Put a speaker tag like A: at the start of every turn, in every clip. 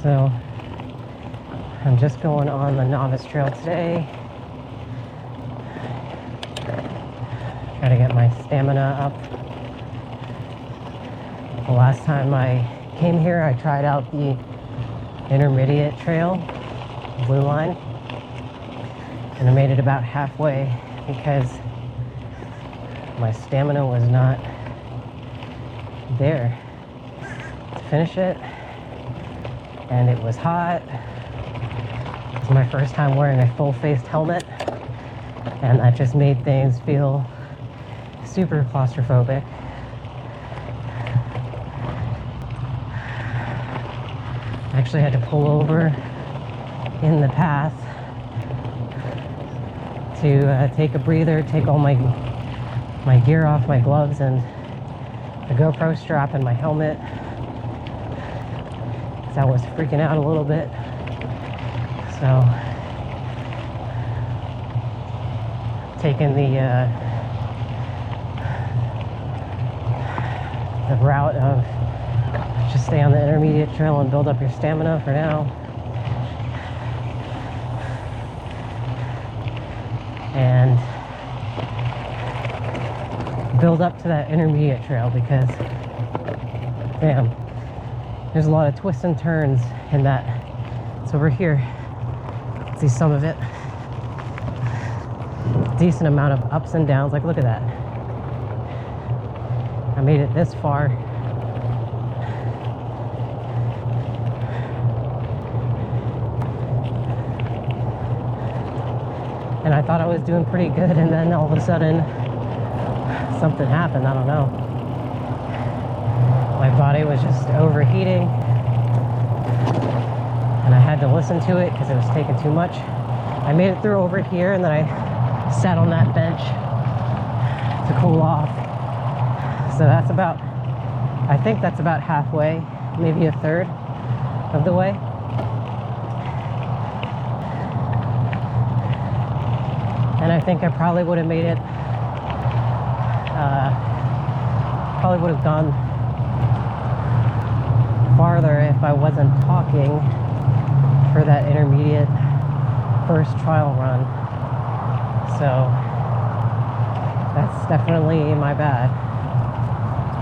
A: So I'm just going on the Novice Trail today. Try to get my stamina up. The last time I came here, I tried out the intermediate trail, blue line, and I made it about halfway because my stamina was not there to finish it, and it was hot. It was my first time wearing a full-faced helmet, and that just made things feel super claustrophobic. I actually had to pull over in the path to take a breather, take all my gear off, my gloves and the GoPro strap and my helmet, because I was freaking out a little bit. So taking the route of just stay on the intermediate trail and build up your stamina for now. And build up to that intermediate trail because, damn, there's a lot of twists and turns in that. It's over here. See some of it. Decent amount of ups and downs. Like, look at that. I made it this far. And I thought I was doing pretty good, and then all of a sudden something happened. I don't know. My body was just overheating, and I had to listen to it because it was taking too much. I made it through over here, and then I sat on that bench to cool off. So that's about, I think that's about halfway, maybe a third of the way. And I think I probably would have made it, probably would have gone farther if I wasn't talking for that intermediate first trial run. So that's definitely my bad.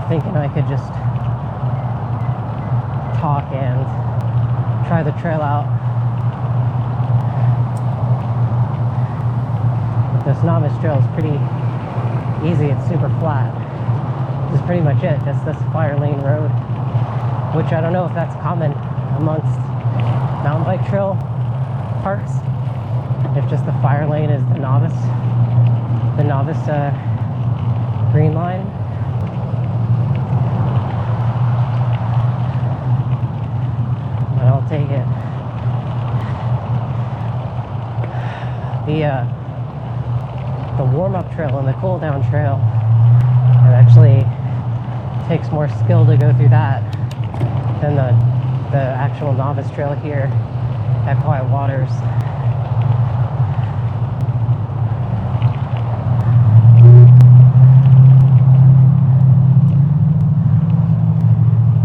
A: Thinking I could just talk and try the trail out. This Novice trail is pretty easy. It's super flat. This is pretty much it. Just this fire lane road, which I don't know if that's common amongst mountain bike trail parks. If just the fire lane is the novice green line. But I'll take it. The warm-up trail and the cool-down trail, it actually takes more skill to go through that than the actual Novice trail here at Quiet Waters.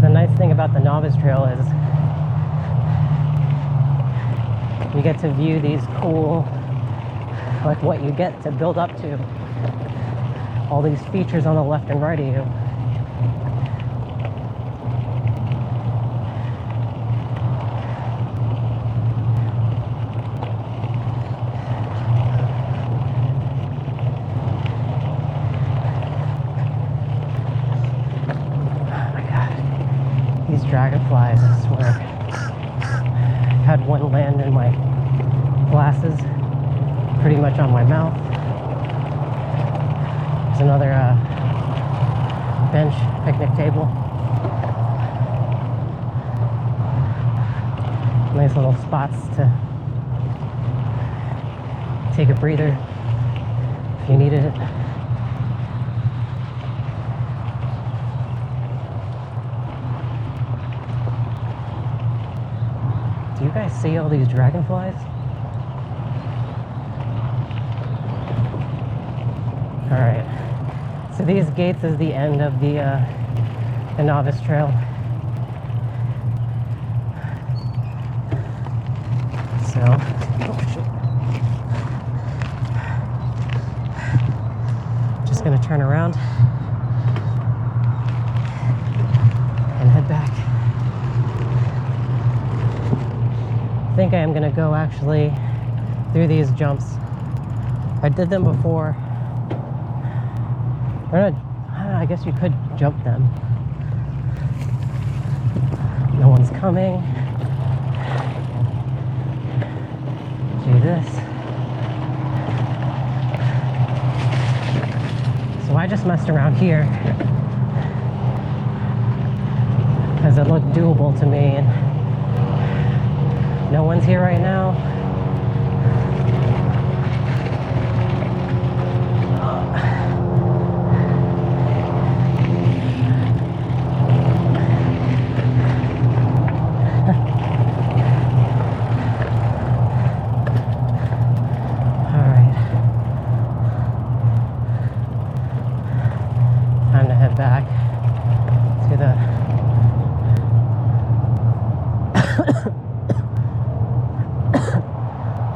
A: The nice thing about the Novice trail is you get to view these cool, like what you get to build up to. All these features on the left and right of you. Oh my God. These dragonflies, I swear. I had one land in my glasses, pretty much on my mouth. There's another bench, picnic table. Nice little spots to take a breather if you needed it. Do you guys see all these dragonflies? Alright, so these gates is the end of the Novice trail. trail. Oh, shit. Just gonna turn around and head back. I think I am gonna go actually through these jumps. I did them before. I guess you could jump them. No one's coming. Do this. So I just messed around here because it looked doable to me, and no one's here right now. Back to the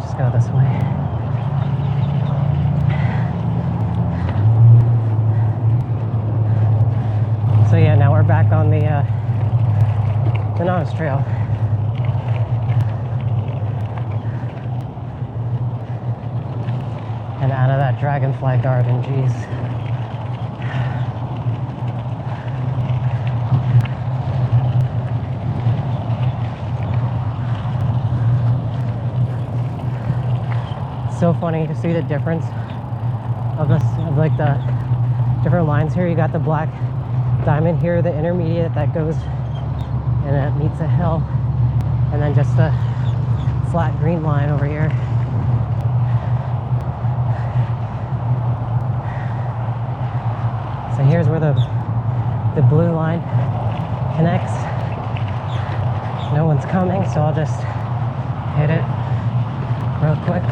A: just go this way. So yeah, now we're back on the Novice trail. And out of that dragonfly garden, geez. So funny to see the difference of this, of like the different lines here. You got the black diamond here, the intermediate that goes and it meets a hill, and then just the flat green line over here. So here's where the blue line connects. No one's coming, so I'll just hit it real quick.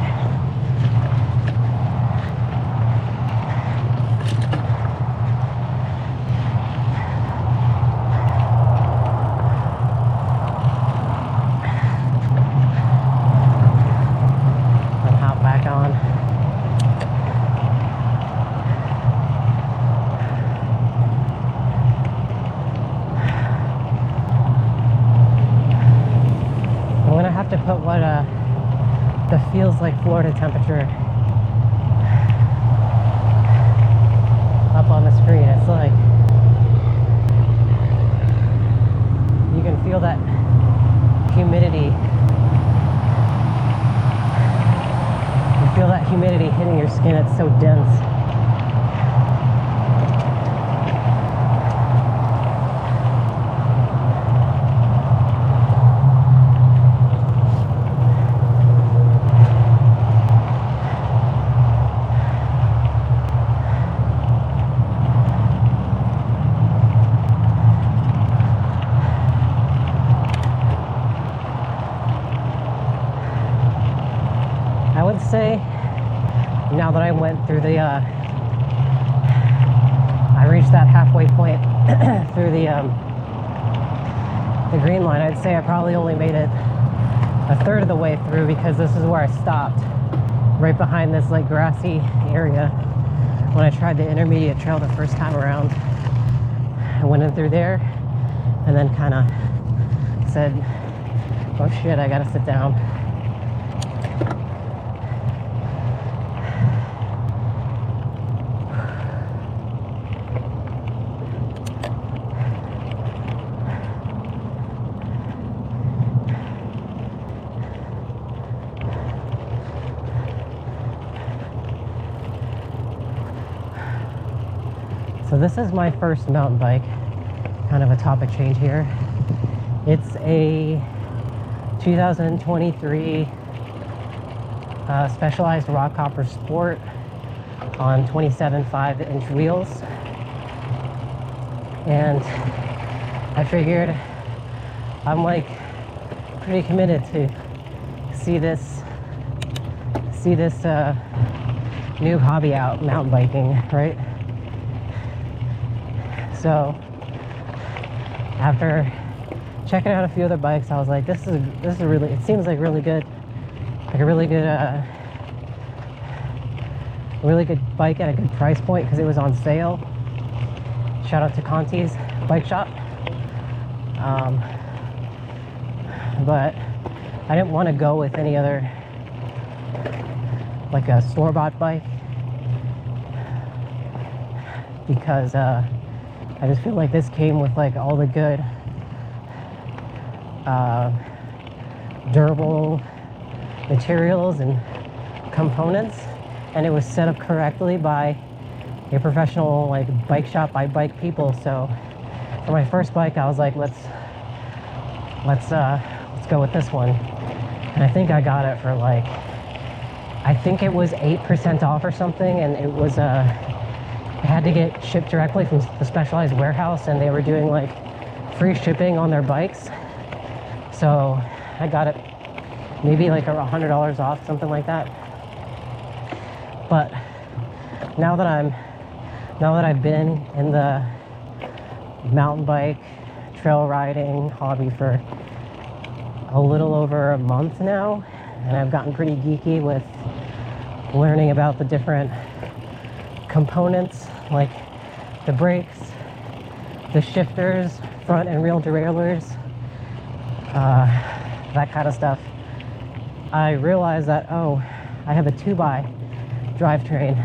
A: To put what the feels like Florida temperature up on the screen. It's like you can feel that humidity. You feel that humidity hitting your skin. It's so dense. Say now that I went through the I reached that halfway point through the green line, I'd say I probably only made it a third of the way through, because this is where I stopped, right behind this like grassy area when I tried the intermediate trail the first time around. I went in through there and then kind of said, oh shit, I gotta sit down. So this is my first mountain bike, kind of a topic change here. It's a 2023 Specialized Rock Hopper Sport on 27 5-inch wheels. And I figured I'm like pretty committed to see this new hobby out, mountain biking, right? So after checking out a few other bikes, I was like, this is really, it seems like really good like a really good bike at a good price point because it was on sale. Shout out to Conti's bike shop. But I didn't want to go with any other, like a store-bought bike, because I just feel like this came with like all the good durable materials and components, and it was set up correctly by a professional like bike shop by bike people. So for my first bike, I was like, let's go with this one. And I think I got it for like, I think it was 8% off or something, and it was it had to get shipped directly from the specialized warehouse, and they were doing like free shipping on their bikes. So I got it maybe like $100 off, something like that. But now that I've been in the mountain bike trail riding hobby for a little over a month now, and I've gotten pretty geeky with learning about the different components, like the brakes, the shifters, front and rear derailleurs, that kind of stuff. I realized that, oh, I have a 2x drivetrain,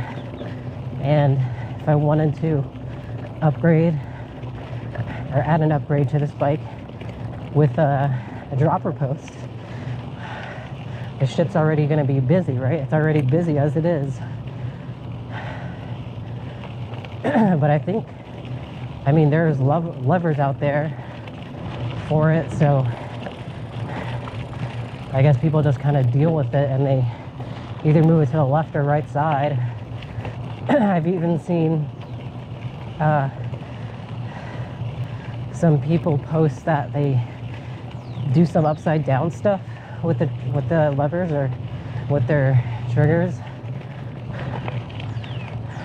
A: and if I wanted to upgrade or add an upgrade to this bike with a dropper post, the shit's already going to be busy, right? It's already busy as it is. But I think, I mean, there's levers out there for it, so I guess people just kind of deal with it, and they either move it to the left or right side. I've even seen some people post that they do some upside down stuff with the levers or with their triggers,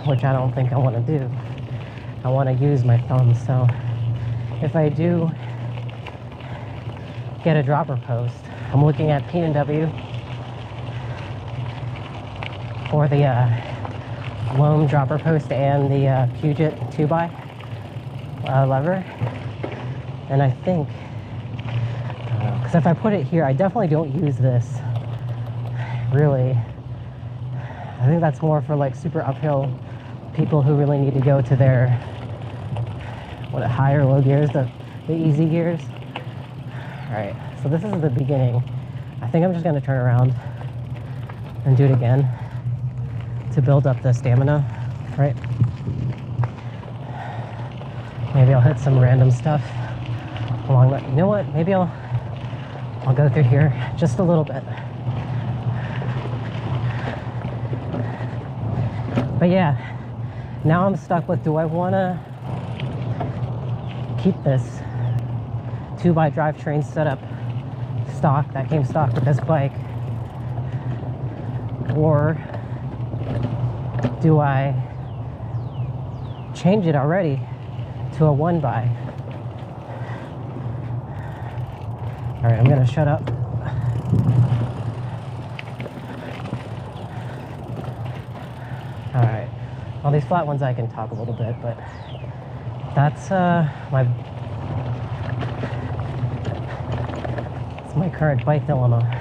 A: which I don't think I want to do. I want to use my thumbs. So if I do get a dropper post, I'm looking at P&W for the Loam dropper post and the Puget 2x lever. And I think, because if I put it here, I definitely don't use this, really. I think that's more for like super uphill people who really need to go to their, high or low gears, the easy gears. Alright, so this is the beginning. I think I'm just going to turn around and do it again to build up the stamina, right? Maybe I'll hit some random stuff along the, you know what, maybe I'll go through here just a little bit. But yeah, now I'm stuck with, do I want to keep this 2x drivetrain setup stock that came stock with this bike, or do I change it already to a 1x? All right, I'm gonna shut up. All right, all these flat ones I can talk a little bit, but that's my current bike dilemma.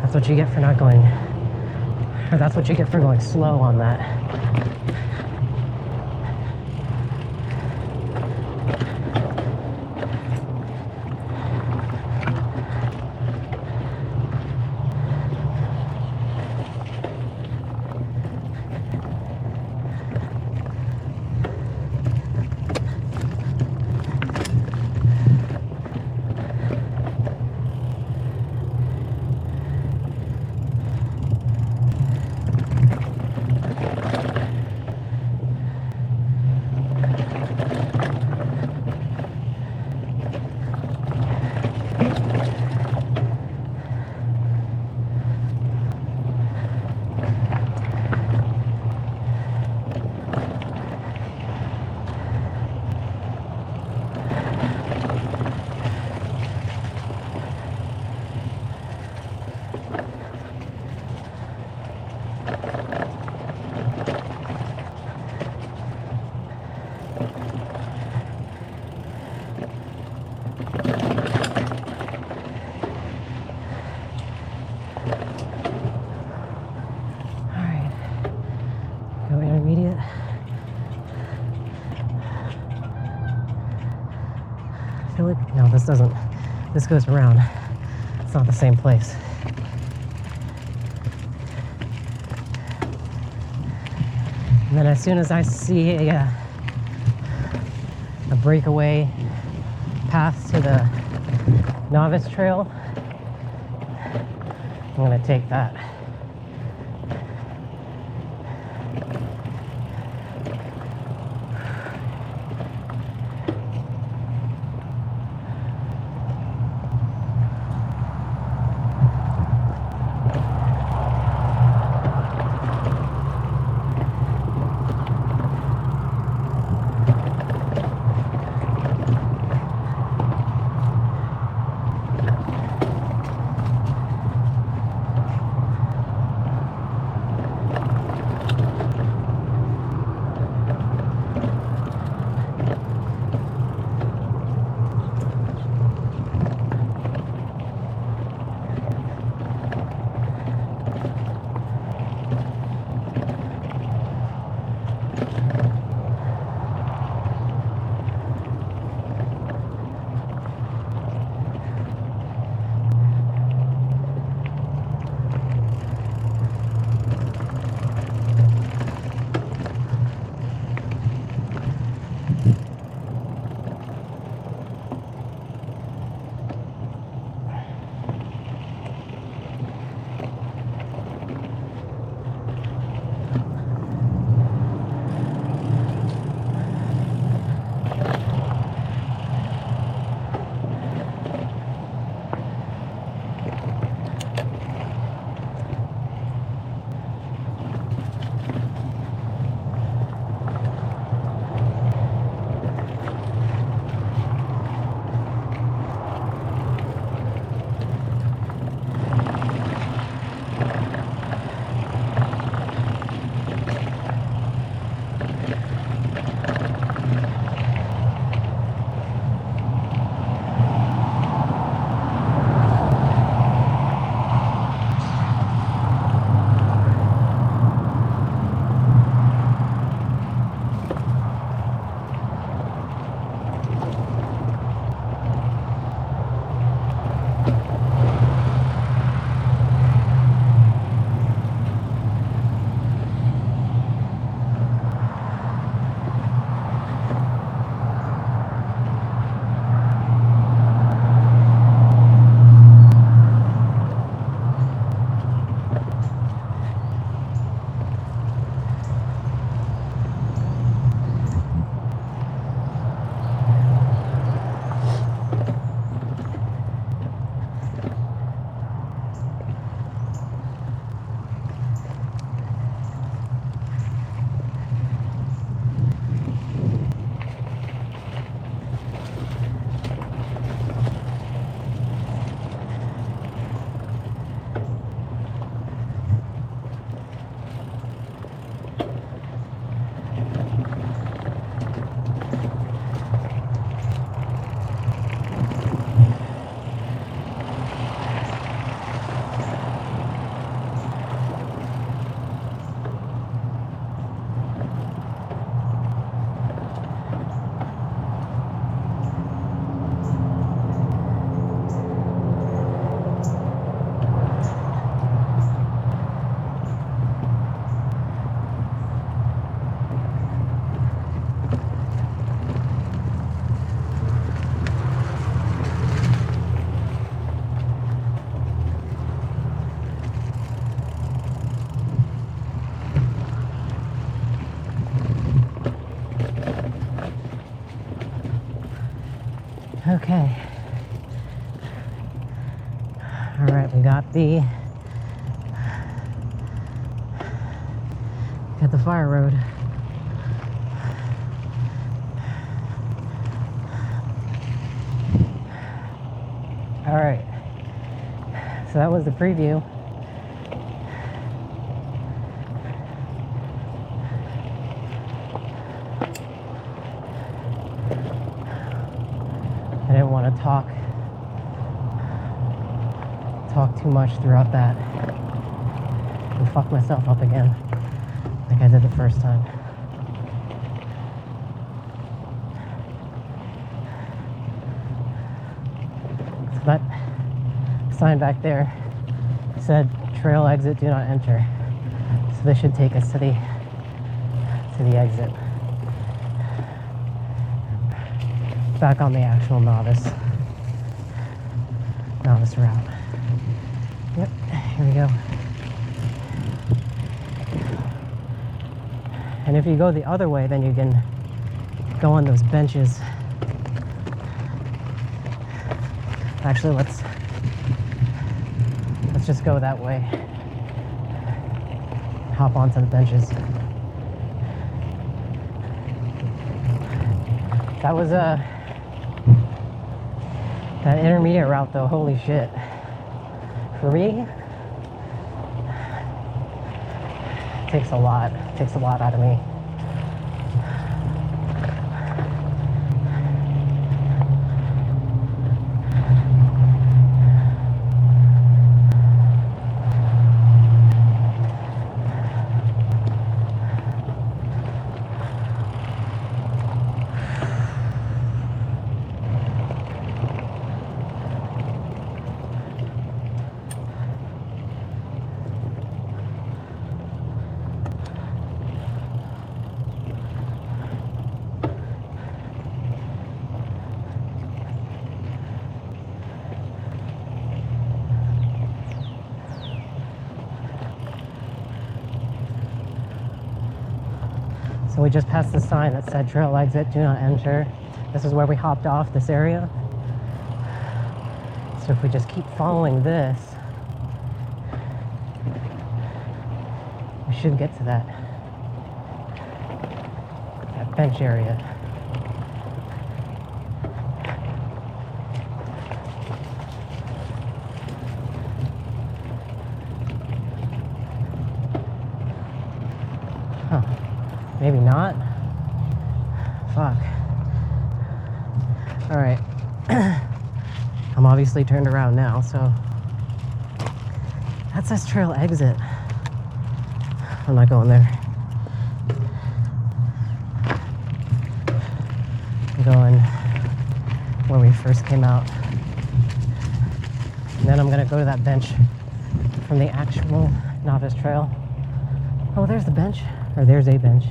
A: That's what you get for not going, or that's what you get for going slow on that. actually. No, this doesn't. This goes around. It's not the same place. And then as soon as I see a breakaway path to the Novice trail, I'm gonna take that. Okay. All right, we got the fire road. All right. So that was the preview. I didn't want to talk too much throughout that and fuck myself up again like I did the first time. That sign back there said trail exit, do not enter. So this should take us to the exit. Back on the actual novice route. Yep, here we go. And if you go the other way, then you can go on those benches. Actually, let's just go that way. Hop onto the benches. That was that intermediate route though, holy shit. For me, it takes a lot out of me. So we just passed the sign that said trail exit, do not enter. This is where we hopped off, this area. So if we just keep following this, we should get to that bench area. Huh. Maybe not. Fuck. All right. I'm obviously turned around now, so that says trail exit. I'm not going there. I'm going where we first came out. And then I'm gonna go to that bench from the actual novice trail. Oh, there's the bench, or there's a bench.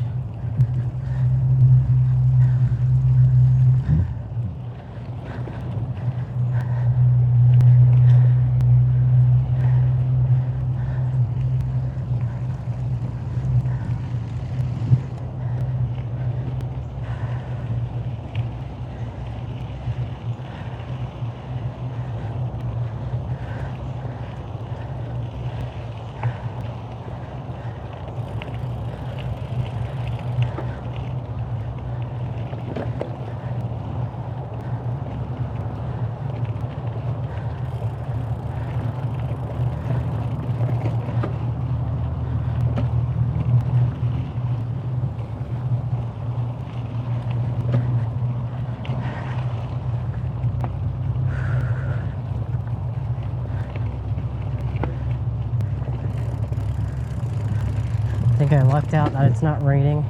A: I think I lucked out that it's not raining.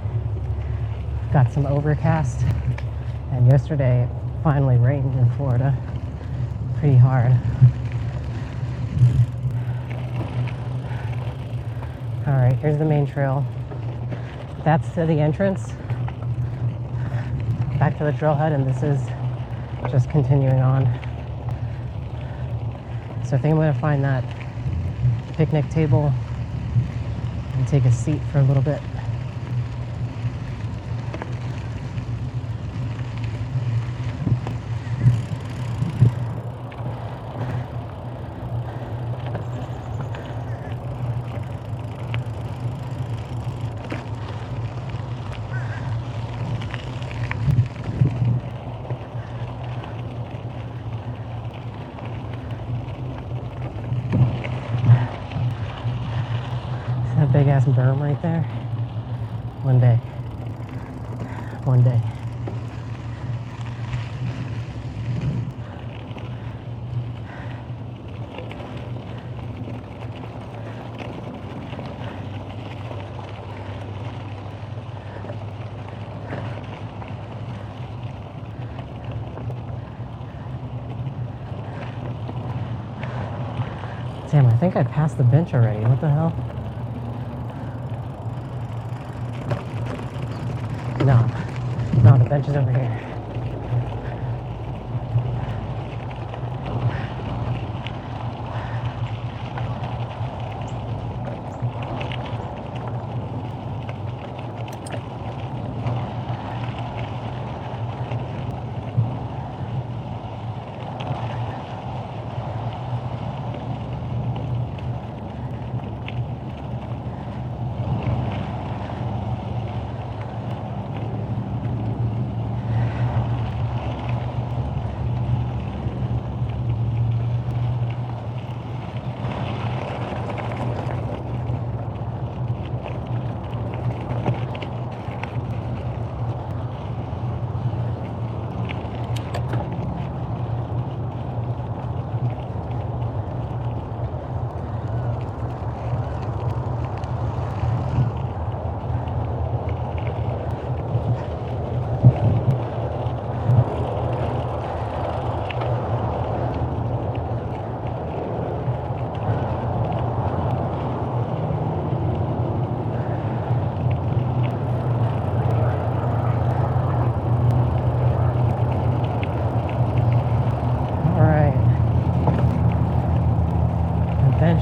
A: Got some overcast, and yesterday it finally rained in Florida pretty hard. Alright, here's the main trail. That's to the entrance back to the trailhead, and this is just continuing on. So I think I'm going to find that picnic table and take a seat for a little bit. Big ass berm right there. One day. One day. Damn, I think I passed the bench already. What the hell? No, the bench is over here.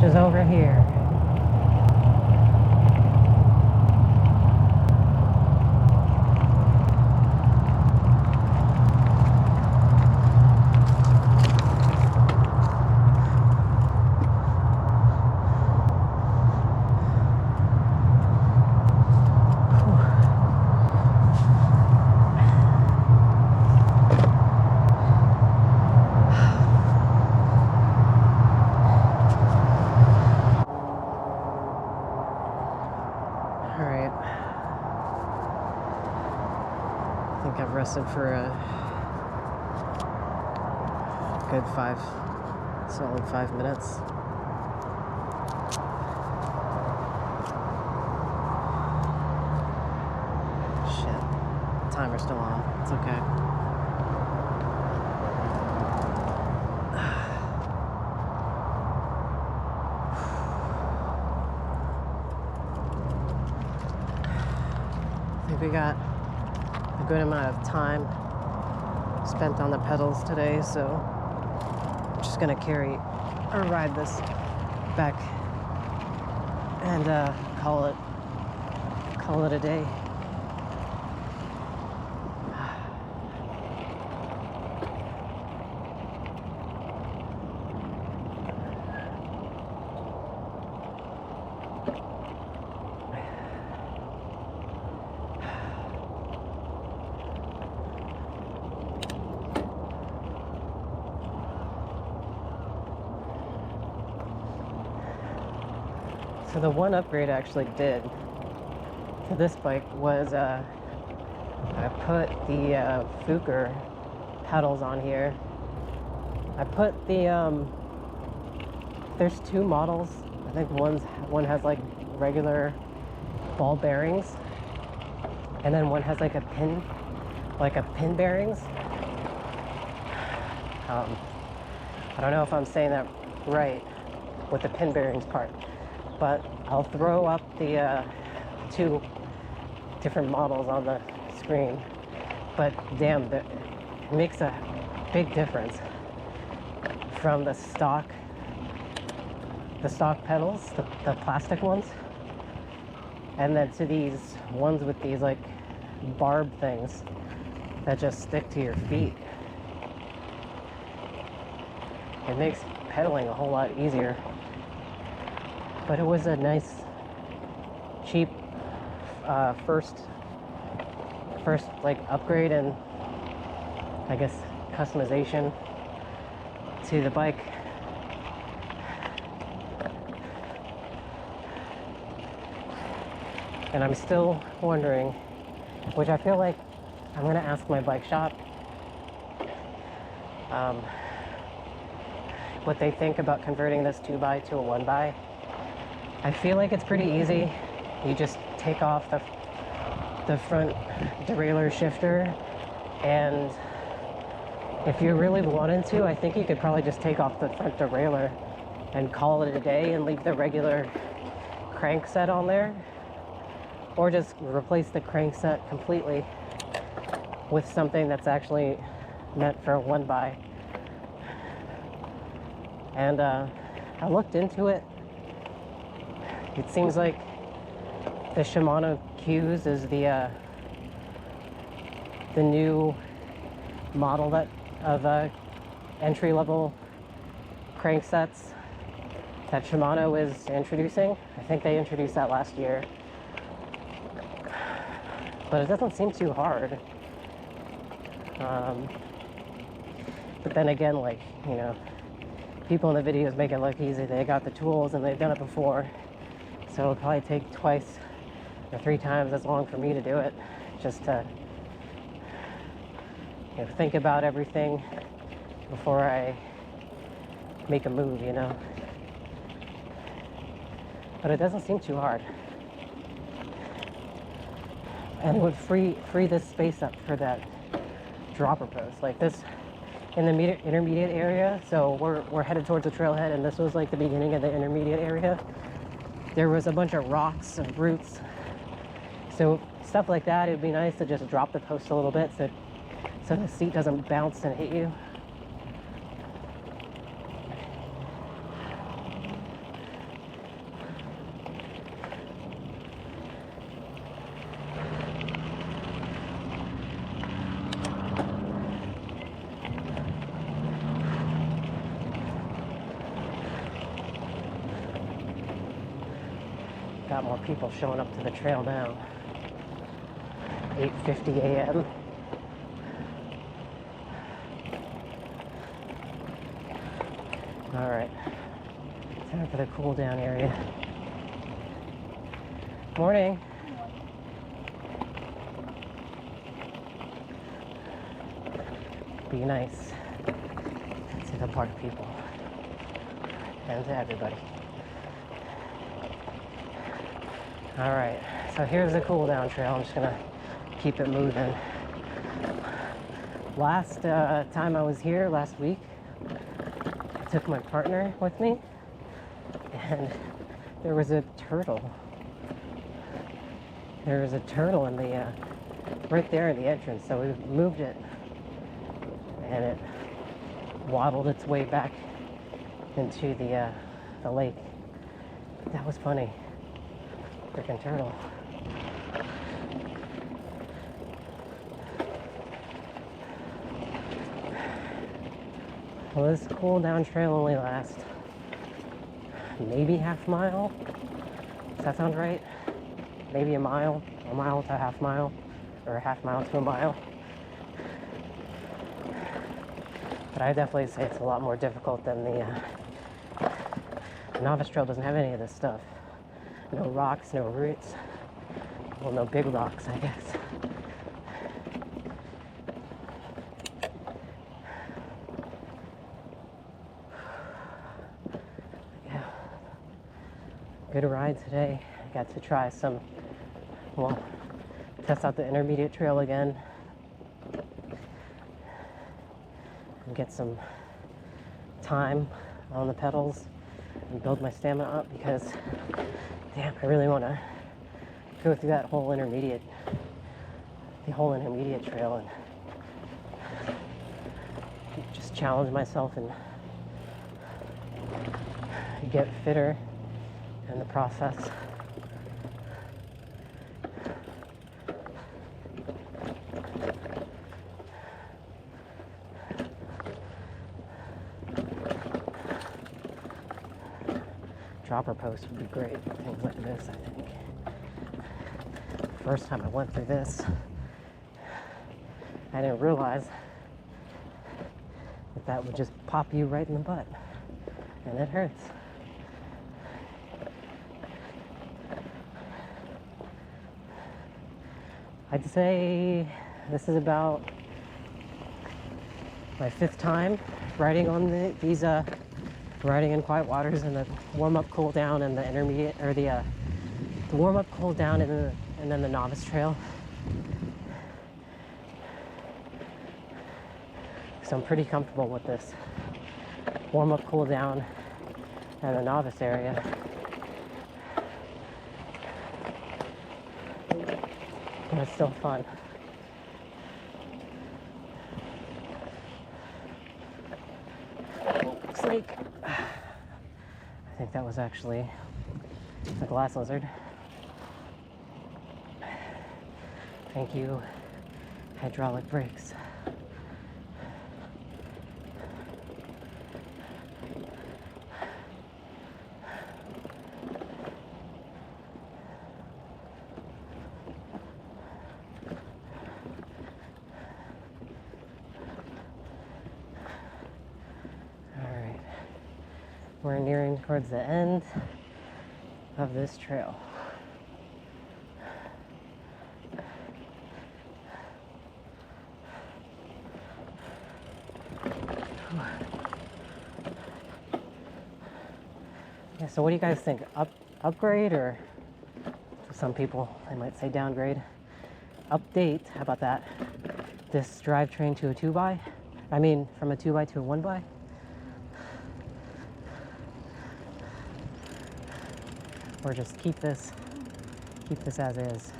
A: Is over here. Rested for a good solid 5 minutes. Shit, the timer's still on. It's okay. I think we got a good amount of time spent on the pedals today, so I'm just gonna ride this back and call it a day. So the one upgrade I actually did to this bike was I put the FOOKER pedals on here. I put the there's two models. I think one has like regular ball bearings, and then one has like a pin bearings. I don't know if I'm saying that right with the pin bearings part, but I'll throw up the two different models on the screen. But damn, it makes a big difference from the stock pedals, the plastic ones, and then to these ones with these like barb things that just stick to your feet. It makes pedaling a whole lot easier. But it was a nice, cheap first like upgrade and I guess customization to the bike. And I'm still wondering, which I feel like I'm gonna ask my bike shop what they think about converting this 2x to a 1x. I feel like it's pretty easy. You just take off the front derailleur shifter, and if you really wanted to, I think you could probably just take off the front derailleur and call it a day and leave the regular crank set on there, or just replace the crank set completely with something that's actually meant for a 1x. And I looked into it. It seems like the Shimano Q's is the new model that of entry-level cranksets that Shimano is introducing. I think they introduced that last year, but it doesn't seem too hard. But then again, like, you know, people in the videos make it look easy. They got the tools and they've done it before, so it'll probably take twice or 3 times as long for me to do it, just to, you know, think about everything before I make a move, you know. But it doesn't seem too hard, and it would free this space up for that dropper post, like this in the intermediate area. So we're headed towards the trailhead, and this was like the beginning of the intermediate area. There was a bunch of rocks and roots, so stuff like that, it'd be nice to just drop the post a little bit so the seat doesn't bounce and hit you. Got more people showing up to the trail now. 8:50 a.m. All right, time for the cool down area. Morning. Be nice to the park people and to everybody. All right, so here's the cool down trail. I'm just gonna keep it moving. Last time I was here, last week, I took my partner with me, and there was a turtle. There was a turtle in the right there in the entrance, so we moved it, and it waddled its way back into the lake. That was funny. Freaking turtle. Well, this cool down trail only lasts maybe half mile. Does that sound right? Maybe a mile to a half mile, or a half mile to a mile. But I definitely say it's a lot more difficult than the Novice trail. Doesn't have any of this stuff. No rocks, no roots. Well, no big rocks, I guess. Yeah. Good ride today. I got to try some, well, test out the intermediate trail again. And get some time on the pedals and build my stamina up, because damn, I really want to go through that whole intermediate trail and just challenge myself and get fitter in the process. Dropper post would be great for things like this, I think. First time I went through this, I didn't realize that would just pop you right in the butt, and it hurts. I'd say this is about my 5th time riding on these riding in quiet waters, and the warm-up, cool down, and the intermediate, or the warm-up, cool down, and then the Novice trail. So I'm pretty comfortable with this warm-up, cool down, and the novice area. But it's still fun. Snake. I think that was actually a glass lizard. Thank you, hydraulic brakes. We're nearing towards the end of this trail. Yeah, so what do you guys think? Upgrade, or for some people they might say downgrade? Update, how about that? This drivetrain to a 2x? I mean, from a 2x to a 1x? Or just keep this as is.